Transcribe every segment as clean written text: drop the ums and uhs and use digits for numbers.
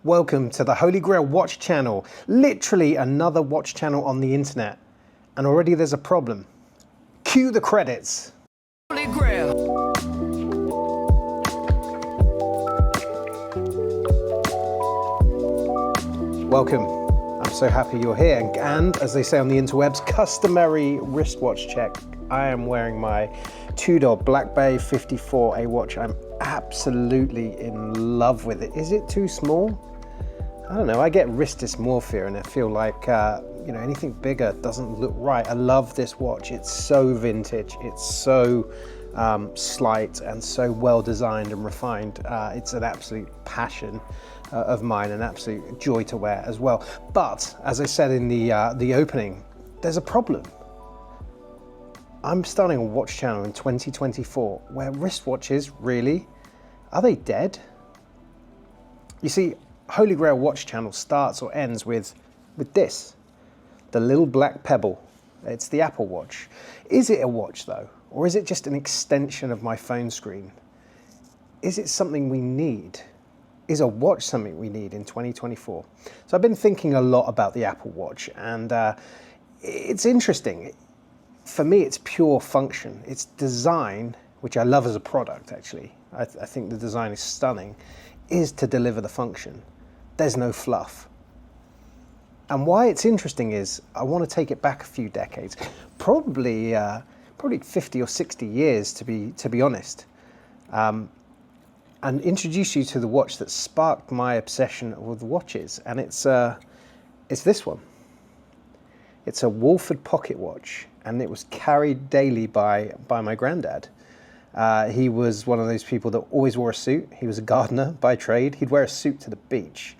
Welcome to the Holy Grail Watch Channel, literally another watch channel on the internet. And already there's a problem. Cue the credits. Holy Grail. Welcome. I'm so happy you're here. And as they say on the interwebs, customary wristwatch check. I am wearing my Tudor Black Bay 54A watch. I'm absolutely in love with it. Is it too small? I don't know, I get wrist dysmorphia and I feel like, anything bigger doesn't look right. I love this watch. It's so vintage. It's so slight and so well designed and refined. It's an absolute passion of mine, an absolute joy to wear as well. But as I said in the opening, there's a problem. I'm starting a watch channel in 2024 where wristwatches, really, are they dead? You see, Holy Grail Watch Channel starts or ends with this, the little black pebble. It's the Apple Watch. Is it a watch though? Or is it just an extension of my phone screen? Is it something we need? Is a watch something we need in 2024? So I've been thinking a lot about the Apple Watch, and it's interesting. For me, it's pure function. It's design, which I love as a product actually. I think the design is stunning, is to deliver the function. There's no fluff. And why it's interesting is I want to take it back a few decades, probably 50 or 60 years to be honest, and introduce you to the watch that sparked my obsession with watches. And it's this one. It's a Wolford pocket watch, and it was carried daily by my granddad. He was one of those people that always wore a suit. He was a gardener by trade. He'd wear a suit to the beach.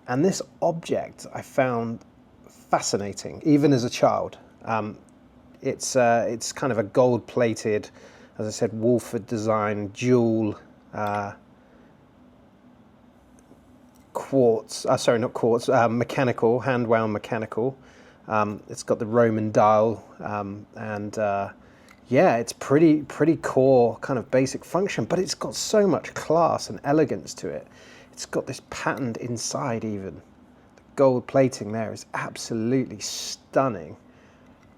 And this object I found fascinating, even as a child. It's kind of a gold-plated, as I said, Wolford design, jewel, mechanical, hand-wound mechanical. It's got the Roman dial, it's pretty core kind of basic function, but it's got so much class and elegance to it. It's got this patterned inside even. The gold plating there is absolutely stunning.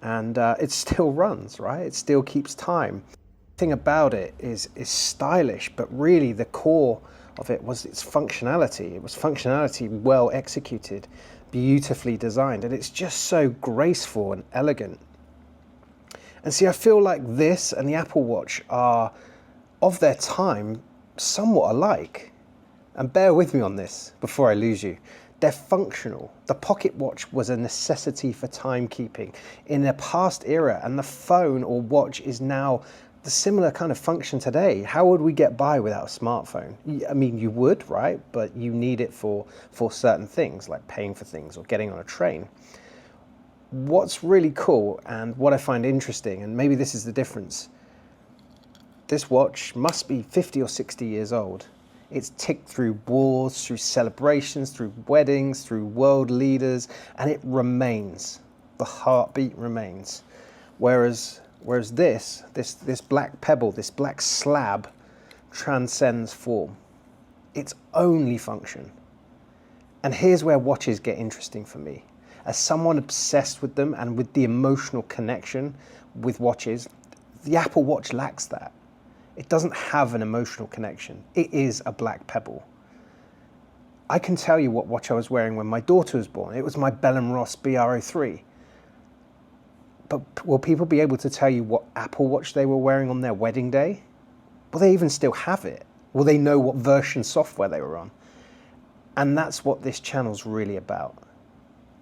And it still runs, right? It still keeps time. The thing about it is stylish, but really the core of it was its functionality. It was functionality well executed, beautifully designed, and it's just so graceful and elegant. And see, I feel like this and the Apple Watch are, of their time, somewhat alike. And bear with me on this before I lose you. They're functional. The pocket watch was a necessity for timekeeping in a past era, and the phone or watch is now the similar kind of function today. How would we get by without a smartphone? I mean, you would, right? But you need it for certain things, like paying for things or getting on a train. What's really cool and what I find interesting, and maybe this is the difference, this watch must be 50 or 60 years old. It's ticked through wars, through celebrations, through weddings, through world leaders, and it remains. The heartbeat remains. Whereas this black pebble, this black slab, transcends form. It's only function. And here's where watches get interesting for me. As someone obsessed with them and with the emotional connection with watches, the Apple Watch lacks that. It doesn't have an emotional connection. It is a black pebble. I can tell you what watch I was wearing when my daughter was born. It was my Bell & Ross BR03. But will people be able to tell you what Apple Watch they were wearing on their wedding day? Will they even still have it? Will they know what version software they were on? And that's what this channel's really about.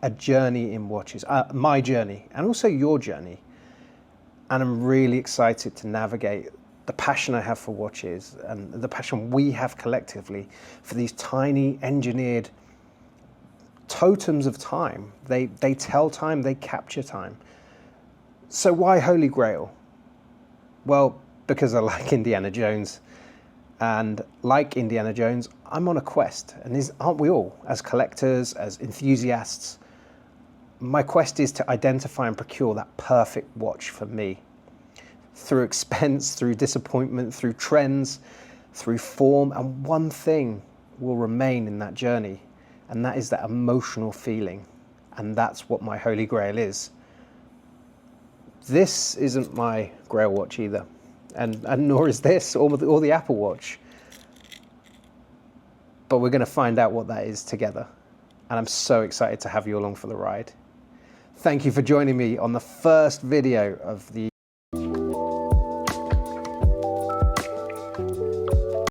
A journey in watches, my journey, and also your journey. And I'm really excited to navigate the passion I have for watches and the passion we have collectively for these tiny engineered totems of time. They tell time, they capture time. So why Holy Grail? Well, because I like Indiana Jones. And like Indiana Jones, I'm on a quest. And aren't we all, as collectors, as enthusiasts? My quest is to identify and procure that perfect watch for me. Through expense, through disappointment, through trends, through form, and one thing will remain in that journey, And that is that emotional feeling. And that's what my Holy Grail is. This isn't my Grail watch either. And nor is this, or the Apple Watch. But we're going to find out what that is together. And I'm so excited to have you along for the ride. Thank you for joining me on the first video of the